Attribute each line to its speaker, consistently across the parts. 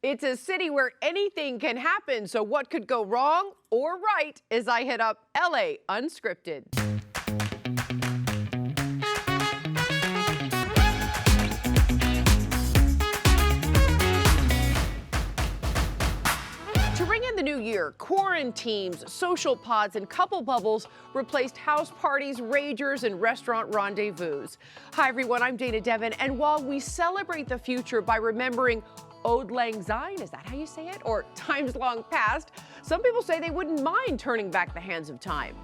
Speaker 1: It's a city where anything can happen, so what could go wrong or right as I hit up LA Unscripted. To ring in the new year, quarantines, social pods, and couple bubbles replaced house parties, ragers, and restaurant rendezvous. Hi, everyone. I'm Dana Devin, and while we celebrate the future by remembering Auld Lang Syne, is that how you say it? Or times long past, some people say they wouldn't mind turning back the hands of time.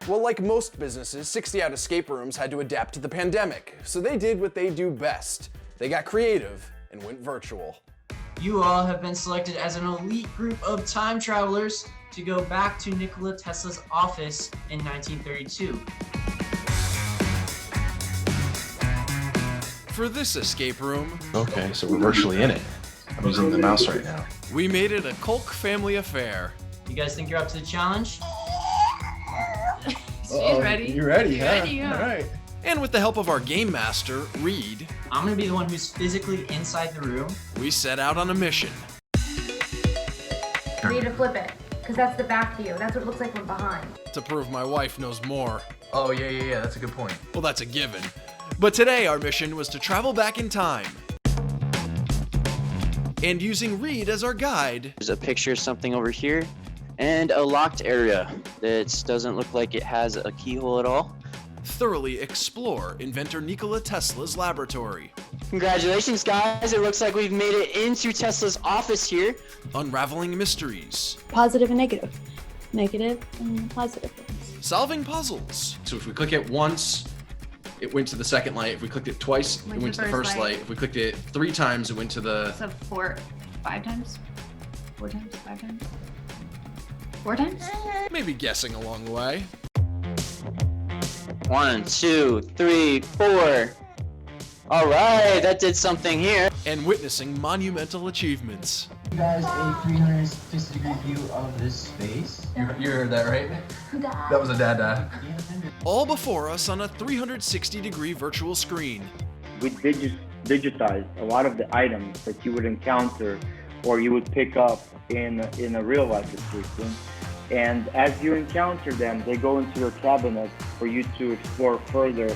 Speaker 2: Well, like most businesses, 60 Out escape rooms had to adapt to the pandemic, so they did what they do best. They got creative and went virtual.
Speaker 3: You all have been selected as an elite group of time travelers to go back to Nikola Tesla's office in 1932.
Speaker 4: For this escape room,
Speaker 5: Okay, so we're virtually in it. I'm using the mouse right now.
Speaker 4: we made it a Kolk family affair.
Speaker 3: You guys think you're up to the challenge?
Speaker 6: She's ready.
Speaker 5: You ready, huh?
Speaker 6: Ready, yeah.
Speaker 5: All right.
Speaker 4: And with the help of our game master, Reed,
Speaker 3: I'm gonna be the one who's physically inside the room.
Speaker 4: we set out on a mission.
Speaker 6: You need to flip it, because that's the back view. That's what it looks like from behind.
Speaker 4: To prove my wife knows more.
Speaker 5: Oh, yeah, that's a good point.
Speaker 4: Well, that's a given. But today our mission was to travel back in time. And using Reed as our guide,
Speaker 7: There's a picture of something over here and a locked area that doesn't look like it has a keyhole at all.
Speaker 4: thoroughly explore inventor Nikola Tesla's laboratory,
Speaker 7: Congratulations, guys. It looks like we've made it into Tesla's office here.
Speaker 4: unraveling mysteries,
Speaker 8: Positive and negative. Negative and positive.
Speaker 4: solving puzzles,
Speaker 5: So if we click it once, it went to the second light. If we clicked it twice, it went to the first light. If we clicked it 3 times, it went to the...
Speaker 6: So 5 times? 4 times? 5 times? 4 times?
Speaker 4: maybe guessing along the way.
Speaker 7: 1, 2, 3, 4. All right, that did something here.
Speaker 4: And witnessing monumental achievements.
Speaker 3: You guys, a 360 degree view of this space.
Speaker 5: You heard that, right? That was a dada.
Speaker 4: All before us on a 360-degree virtual screen.
Speaker 9: We digitized a lot of the items that you would encounter or you would pick up in a real life escape room. And as you encounter them, they go into your cabinet for you to explore further.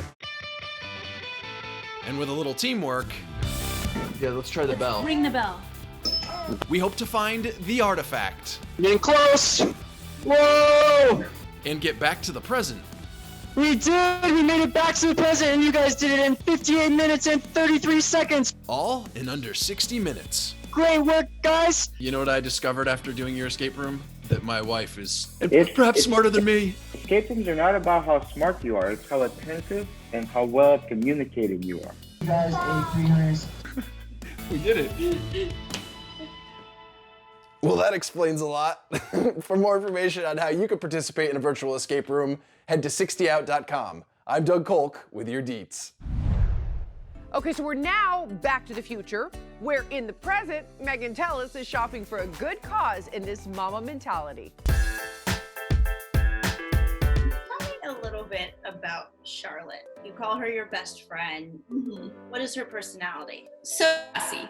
Speaker 4: And with a little teamwork,
Speaker 5: Yeah, let's try the bell.
Speaker 8: Ring the bell.
Speaker 4: we hope to find the artifact
Speaker 7: Getting close. Whoa!
Speaker 4: and get back to the present.
Speaker 7: We did! We made it back to the present, and you guys did it in 58 minutes and 33 seconds.
Speaker 4: All in under 60 minutes.
Speaker 7: Great work, guys!
Speaker 4: You know what I discovered after doing your escape room? That my wife is
Speaker 9: It's-
Speaker 4: perhaps
Speaker 9: it's-
Speaker 4: smarter than me.
Speaker 9: Escape rooms are not about how smart you are, it's how attentive and how well communicating you are.
Speaker 3: You guys, a 360.
Speaker 5: We did it.
Speaker 2: Well, that explains a lot. For more information on how you can participate in a virtual escape room, head to 60out.com. I'm Doug Kolk with your deets.
Speaker 1: Okay, so we're now back to the future, where in the present, Megan Tellis is shopping for a good cause in this mama mentality.
Speaker 10: Tell me a little bit about Charlotte. You call her your best friend. What is her personality?
Speaker 11: So messy,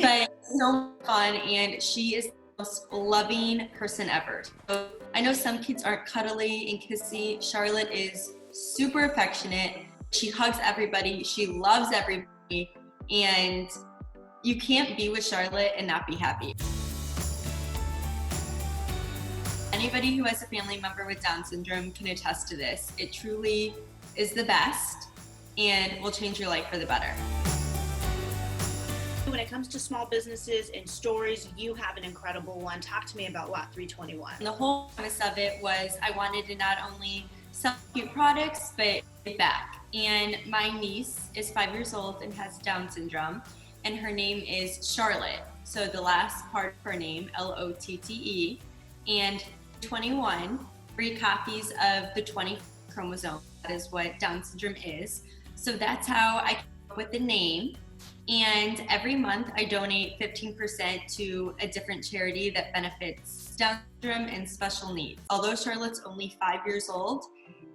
Speaker 11: but so fun, and she is the most loving person ever. So I know some kids aren't cuddly and kissy. Charlotte is super affectionate. She hugs everybody. She loves everybody, and you can't be with Charlotte and not be happy. Anybody who has a family member with Down syndrome can attest to this. It truly is the best and will change your life for the better.
Speaker 10: When it comes to small businesses and stories, you have an incredible one. Talk to me about Lot 321.
Speaker 11: And the whole premise of it was I wanted to not only sell cute products, but give back. And my niece is 5 years old and has Down syndrome, and her name is Charlotte. So the last part of her name, Lotte, and 21, 3 copies of the 20 chromosome. That is what Down syndrome is. So that's how I came up with the name. And every month I donate 15% to a different charity that benefits Down syndrome and special needs. Although Charlotte's only 5 years old,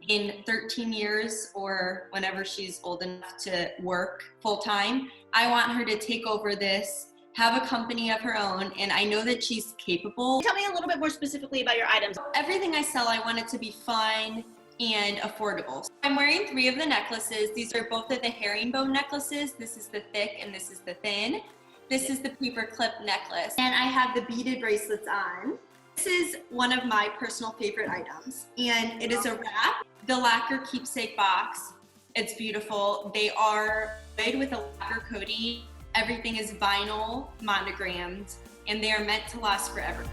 Speaker 11: in 13 years or whenever she's old enough to work full time, I want her to take over this, have a company of her own, and I know that she's capable.
Speaker 10: Tell me a little bit more specifically about your items.
Speaker 11: Everything I sell, I want it to be fun and affordable. I'm wearing 3 of the necklaces. These are both of the herringbone necklaces. This is the thick and this is the thin. This is the paper clip necklace. And I have the beaded bracelets on. This is one of my personal favorite items, and it is a wrap. The lacquer keepsake box. It's beautiful. They are made with a lacquer coating. Everything is vinyl monogrammed, and they are meant to last forever.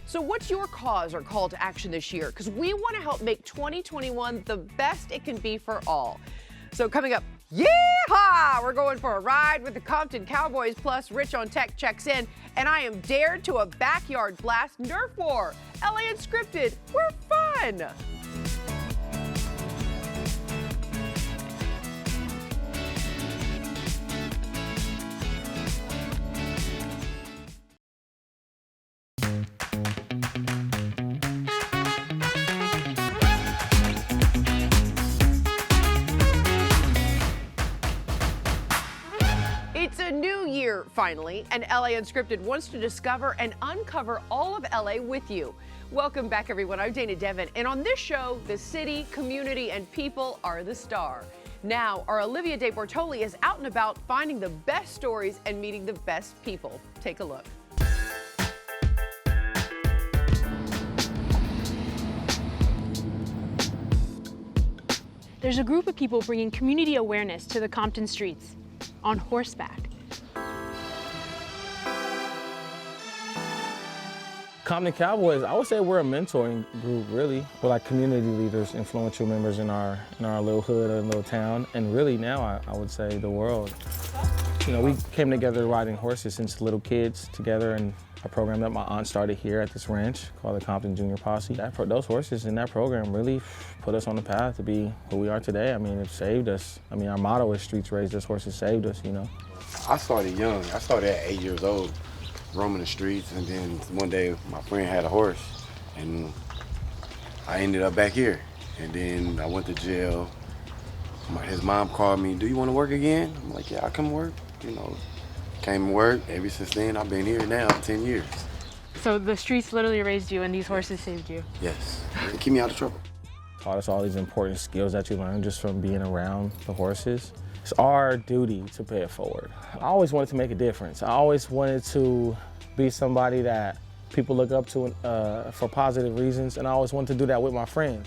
Speaker 1: So what's your cause or call to action this year? Because we want to help make 2021 the best it can be for all. So coming up, yeehaw! We're going for a ride with the Compton Cowboys, plus Rich on Tech checks in, and I am dared to a backyard blast Nerf war. LA Unscripted, we're fun! It's a new year, finally, and LA Unscripted wants to discover and uncover all of LA with you. Welcome back, everyone. I'm Dana Devin, and on this show, the city, community, and people are the star. Now, our Olivia De Bortoli is out and about finding the best stories and meeting the best people. Take a look.
Speaker 12: There's a group of people bringing community awareness to the Compton streets on horseback.
Speaker 13: Compton Cowboys, I would say we're a mentoring group, really. We're like community leaders, influential members in our little hood or little town, and really now I would say the world. You know, we came together riding horses since little kids together, and a program that my aunt started here at this ranch called the Compton Junior Posse. Those horses in that program really put us on the path to be who we are today. I mean, it saved us. I mean, our motto is streets raised us, horses saved us, you know.
Speaker 14: I started young. I started at 8 years old, roaming the streets, and then one day my friend had a horse, and I ended up back here. And then I went to jail. His mom called me, "Do you want to work again?" I'm like, "Yeah, I'll come work," you know. Came and worked. Ever since then, I've been here now 10 years.
Speaker 12: So the streets literally raised you and these horses saved you?
Speaker 14: Yes, keep me out of trouble.
Speaker 13: Taught us all these important skills that you learn just from being around the horses. It's our duty to pay it forward. I always wanted to make a difference. I always wanted to be somebody that people look up to for positive reasons, and I always wanted to do that with my friends.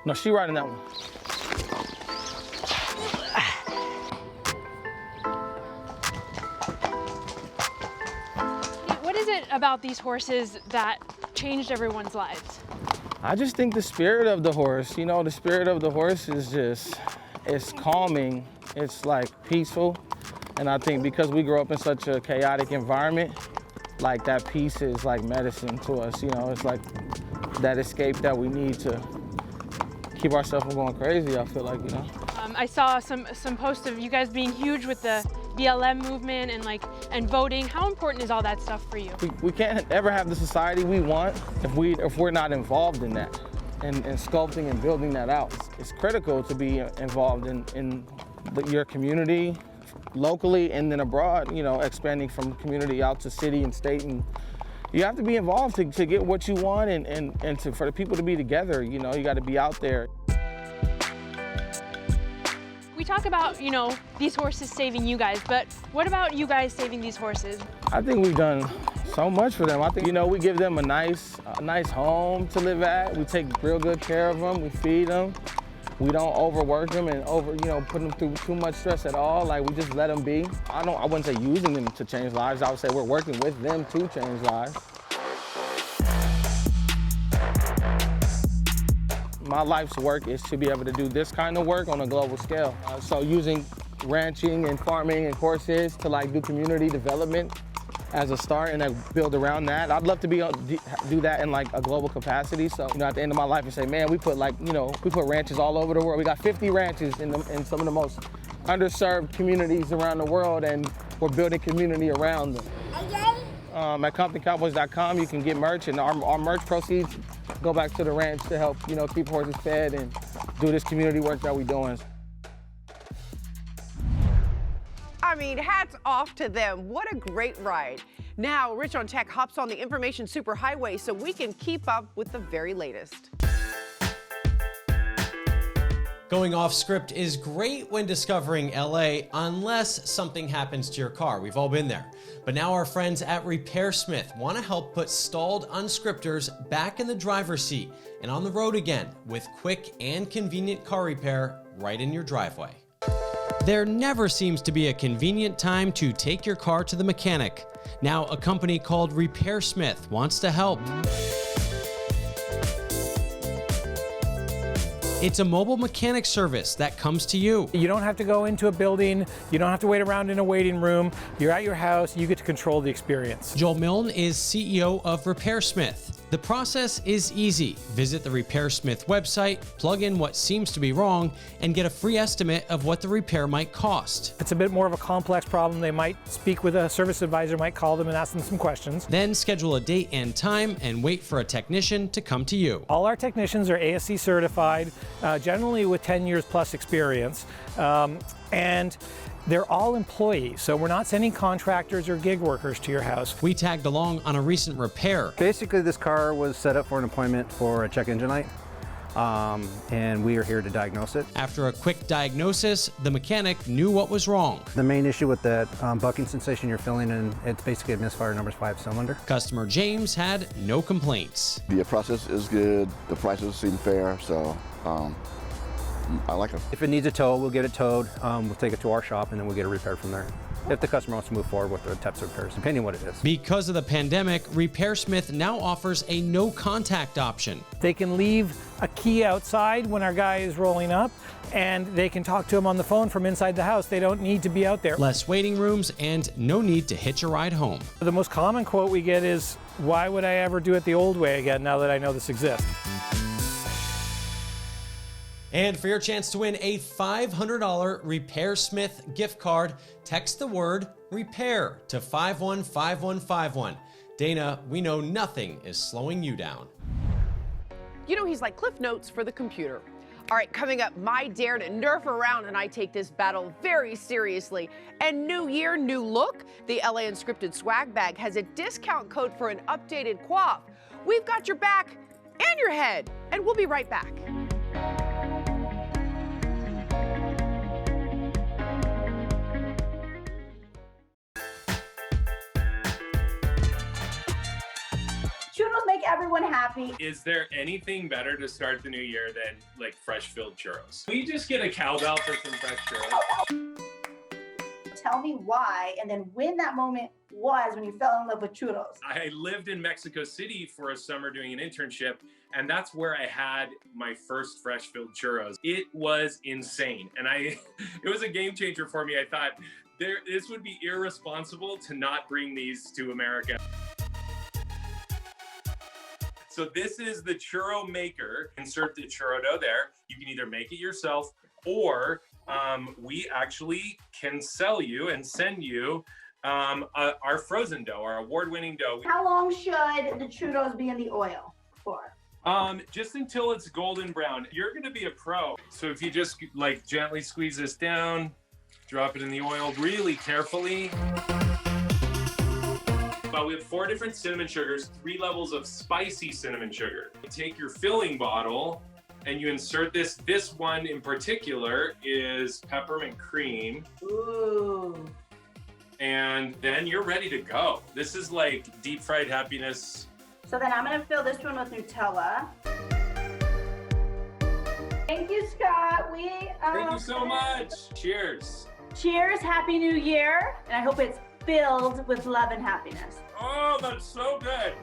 Speaker 13: No, she riding that one.
Speaker 12: What is it about these horses that changed everyone's lives?
Speaker 13: I just think the spirit of the horse, you know, the spirit of the horse is just, it's calming, it's like peaceful. And I think because we grew up in such a chaotic environment, like that peace is like medicine to us, you know, it's like that escape that we need to keep ourselves from going crazy, I feel like, you know.
Speaker 12: I saw some posts of you guys being huge with the BLM movement and voting. How important is all that stuff for you?
Speaker 13: We can't ever have the society we want if we're not involved in that and sculpting and building that out. It's critical to be involved in your community, locally and then abroad, you know, expanding from community out to city and state. And you have to be involved to get what you want and for the people to be together, you know, you got to be out there.
Speaker 12: We talk about, you know, these horses saving you guys, but what about you guys saving these horses?
Speaker 13: I think we've done so much for them. I think, you know, we give them a nice home to live at. We take real good care of them. We feed them. We don't overwork them and put them through too much stress at all. Like, we just let them be. I wouldn't say using them to change lives. I would say we're working with them to change lives. My life's work is to be able to do this kind of work on a global scale. So using ranching and farming and horses to like do community development as a start and then build around that. I'd love to do that in like a global capacity. So, you know, at the end of my life and say, man, we put ranches all over the world. We got 50 ranches in some of the most underserved communities around the world, and we're building community around them. At ComptonCowboys.com, you can get merch, and our merch proceeds go back to the ranch to help, you know, keep horses fed and do this community work that we're doing.
Speaker 1: I mean, hats off to them. What a great ride. Now, Rich on Tech hops on the information superhighway so we can keep up with the very latest.
Speaker 15: Going off script is great when discovering LA unless something happens to your car. We've all been there. But now our friends at RepairSmith want to help put stalled unscripters back in the driver's seat and on the road again with quick and convenient car repair right in your driveway. There never seems to be a convenient time to take your car to the mechanic. Now a company called RepairSmith wants to help. It's a mobile mechanic service that comes to you.
Speaker 16: You don't have to go into a building. You don't have to wait around in a waiting room. You're at your house. You get to control the experience.
Speaker 15: Joel Milne is CEO of RepairSmith. The process is easy. Visit the RepairSmith website, plug in what seems to be wrong, and get a free estimate of what the repair might cost.
Speaker 16: It's a bit more of a complex problem. They might speak with a service advisor, might call them and ask them some questions.
Speaker 15: Then schedule a date and time and wait for a technician to come to you.
Speaker 16: All our technicians are ASC certified, generally with 10 years plus experience, and they're all employees, so we're not sending contractors or gig workers to your house.
Speaker 15: We tagged along on a recent repair.
Speaker 17: Basically, this car was set up for an appointment for a check engine light, and we are here to diagnose it.
Speaker 15: After a quick diagnosis, the mechanic knew what was wrong.
Speaker 17: The main issue with that bucking sensation you're feeling, and it's basically a misfire number 5 cylinder.
Speaker 15: Customer James had no complaints.
Speaker 18: The process is good, the prices seem fair, so I like them.
Speaker 17: If it needs a tow, we'll get it towed. We'll take it to our shop and then we'll get it repaired from there. If the customer wants to move forward with the types of repairs, depending on what it is.
Speaker 15: Because of the pandemic, RepairSmith now offers a no contact option.
Speaker 16: They can leave a key outside when our guy is rolling up, and they can talk to him on the phone from inside the house. They don't need to be out there.
Speaker 15: Less waiting rooms and no need to hitch a ride home.
Speaker 16: The most common quote we get is, "Why would I ever do it the old way again now that I know this exists?"
Speaker 15: And for your chance to win a $500 RepairSmith gift card, text the word repair to 515151. Dana, we know nothing is slowing you down.
Speaker 1: You know, he's like Cliff Notes for the computer. All right, coming up, my dare to nerf around, and I take this battle very seriously. And new year, new look. The LA Unscripted swag bag has a discount code for an updated coif. We've got your back and your head, and we'll be right back.
Speaker 19: Churros make everyone happy.
Speaker 20: Is there anything better to start the new year than like fresh filled churros? We just get a cowbell for some fresh churros.
Speaker 19: Tell me why, and then when that moment was when you fell in love with churros.
Speaker 20: I lived in Mexico City for a summer doing an internship, and that's where I had my first fresh filled churros. It was insane, and it was a game changer for me. I thought this would be irresponsible to not bring these to America. So this is the churro maker. Insert the churro dough there. You can either make it yourself, or we actually can sell you and send you our frozen dough, our award-winning dough.
Speaker 19: How long should the churros be in the oil for?
Speaker 20: Just until it's golden brown. You're gonna be a pro. So if you just like gently squeeze this down, drop it in the oil really carefully. Well, we have 4 different cinnamon sugars, 3 levels of spicy cinnamon sugar. You take your filling bottle and you insert this. This one in particular is peppermint cream.
Speaker 19: Ooh.
Speaker 20: And then you're ready to go. This is like deep fried happiness.
Speaker 19: So then I'm gonna fill this one with Nutella. Thank you, Scott.
Speaker 20: Thank you so much. Cheers.
Speaker 19: Cheers, Happy New Year. And I hope it's filled with love and happiness.
Speaker 20: Oh, that's so good.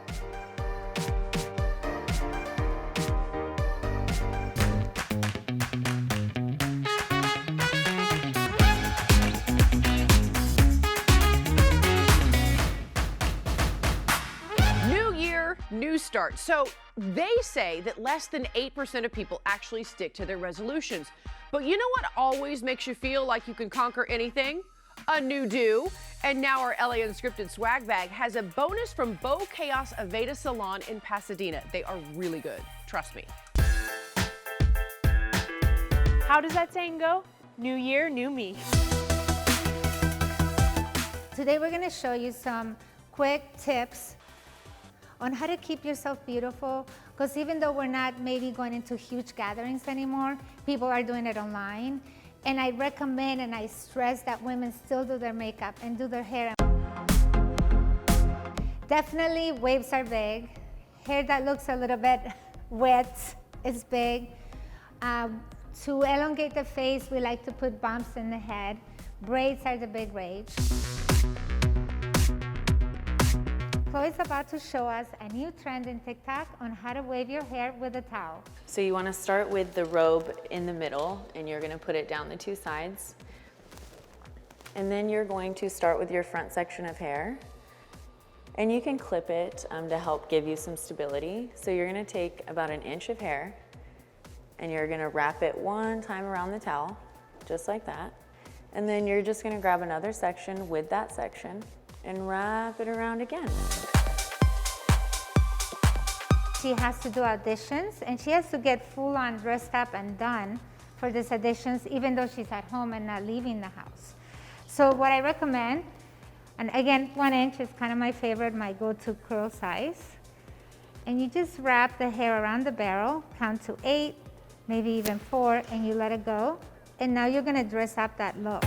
Speaker 1: New year, new start. So they say that less than 8% of people actually stick to their resolutions. But you know what always makes you feel like you can conquer anything? A new do. And now our LA Unscripted swag bag has a bonus from Bokaos Salon in Pasadena. They are really good, trust me.
Speaker 12: How does that saying go? New year, new me.
Speaker 21: Today we're going to show you some quick tips on how to keep yourself beautiful, because even though we're not maybe going into huge gatherings anymore, people are doing it online. And I recommend and I stress that women still do their makeup and do their hair. Definitely waves are big. Hair that looks a little bit wet is big. To elongate the face, we like to put bumps in the head. Braids are the big rage. Chloe's about to show us a new trend in TikTok on how to wave your hair with a towel.
Speaker 22: So you want to start with the robe in the middle, and you're going to put it down the two sides. And then you're going to start with your front section of hair. And you can clip it to help give you some stability. So you're going to take about 1 inch of hair, and you're going to wrap it one time around the towel, just like that. And then you're just going to grab another section with that section and wrap it around again.
Speaker 21: She has to do auditions, and she has to get full on dressed up and done for these auditions, even though she's at home and not leaving the house. So what I recommend, and again, 1 inch is kind of my favorite, my go-to curl size. And you just wrap the hair around the barrel, count to 8, maybe even 4, and you let it go. And now you're gonna dress up that look.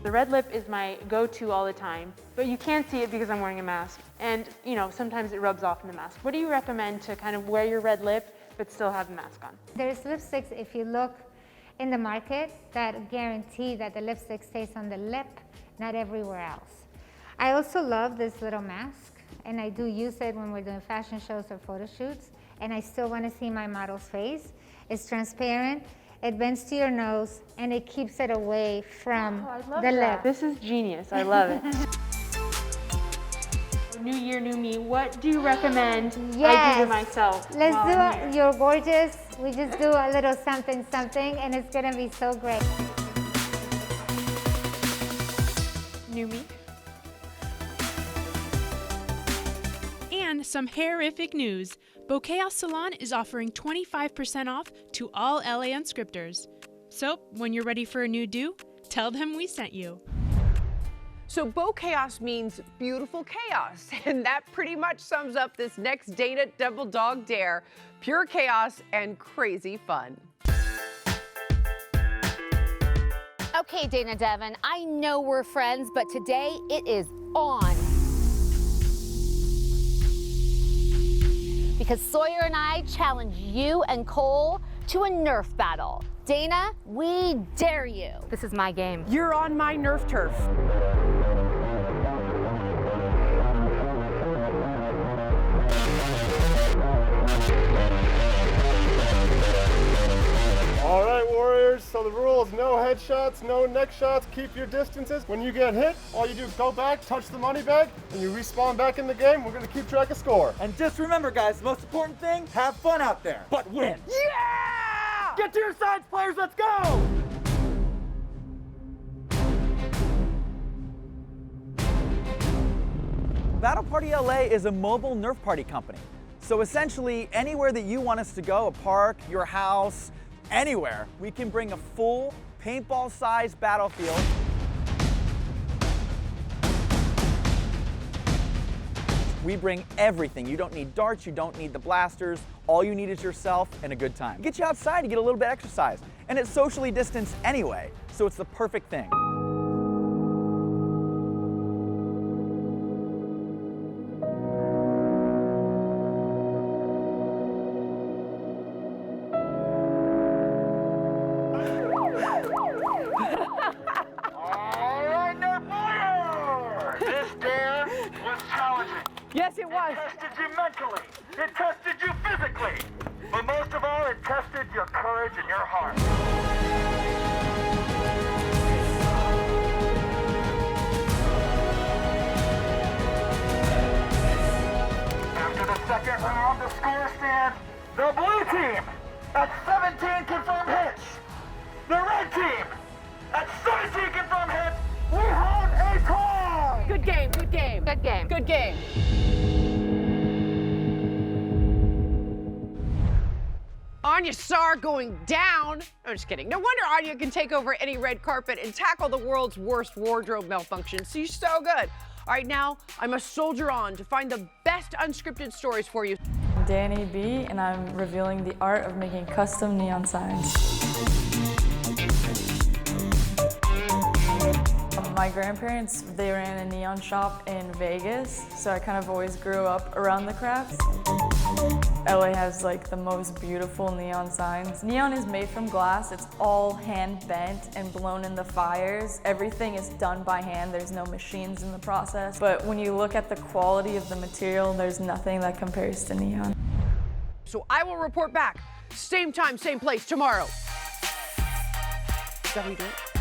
Speaker 12: The red lip is my go-to all the time, but you can't see it because I'm wearing a mask. And you know, sometimes it rubs off in the mask. What do you recommend to kind of wear your red lip, but still have the mask on?
Speaker 21: There's lipsticks, if you look in the market, that guarantee that the lipstick stays on the lip, not everywhere else. I also love this little mask, and I do use it when we're doing fashion shows or photo shoots, and I still want to see my model's face. It's transparent. It bends to your nose, and it keeps it away from the lip.
Speaker 12: This is genius. I love it. New year, new me. What do you recommend I do to myself?
Speaker 21: Let's do it. You're gorgeous. We just do a little something, something, and it's going to be so great.
Speaker 12: New me. And some hairific news. Bokaos Salon is offering 25% off to all LA Unscripters. So, when you're ready for a new do, tell them we sent you.
Speaker 1: So Bokaos means beautiful chaos, and that pretty much sums up this next Dana Double Dog Dare. Pure chaos and crazy fun.
Speaker 23: Okay, Dana Devin, I know we're friends, but today it is on. Because Sawyer and I challenge you and Cole to a Nerf battle. Dana, we dare you. This is my game.
Speaker 1: You're on my Nerf turf.
Speaker 24: All right, Warriors, so the rule is no headshots, no neck shots, keep your distances. When you get hit, all you do is go back, touch the money bag, and you respawn back in the game. We're gonna keep track of score.
Speaker 25: And just remember, guys, the most important thing, have fun out there, but win.
Speaker 1: Yeah!
Speaker 25: Get to your sides, players, let's go!
Speaker 26: Battle Party LA is a mobile Nerf party company. So essentially, anywhere that you want us to go, a park, your house, anywhere, we can bring a full paintball-sized battlefield. We bring everything. You don't need darts, you don't need the blasters. All you need is yourself and a good time. Get you outside to get a little bit of exercise. And it's socially distanced anyway, so it's the perfect thing.
Speaker 1: Yes, it was.
Speaker 25: It tested you mentally. It tested you physically. But most of all, it tested your courage and your heart. After the second round, the score stands the blue team at 17 confirmed hits. The red team at 17 confirmed hits. We have a tie.
Speaker 1: Good game, good game.
Speaker 23: Good game.
Speaker 1: Good game. On Anya Sar going down. I'm just kidding. No wonder Anya can take over any red carpet and tackle the world's worst wardrobe malfunction. She's so good. All right, now I must soldier on to find the best unscripted stories for you.
Speaker 3: I'm Danny B, and I'm revealing the art of making custom neon signs. My grandparents, they ran a neon shop in Vegas, so I kind of always grew up around the crafts. LA has like the most beautiful neon signs. Neon is made from glass. It's all hand bent and blown in the fires. Everything is done by hand. There's no machines in the process. But when you look at the quality of the material, there's nothing that compares to neon.
Speaker 1: So I will report back. Same time, same place tomorrow. Is that how you do it?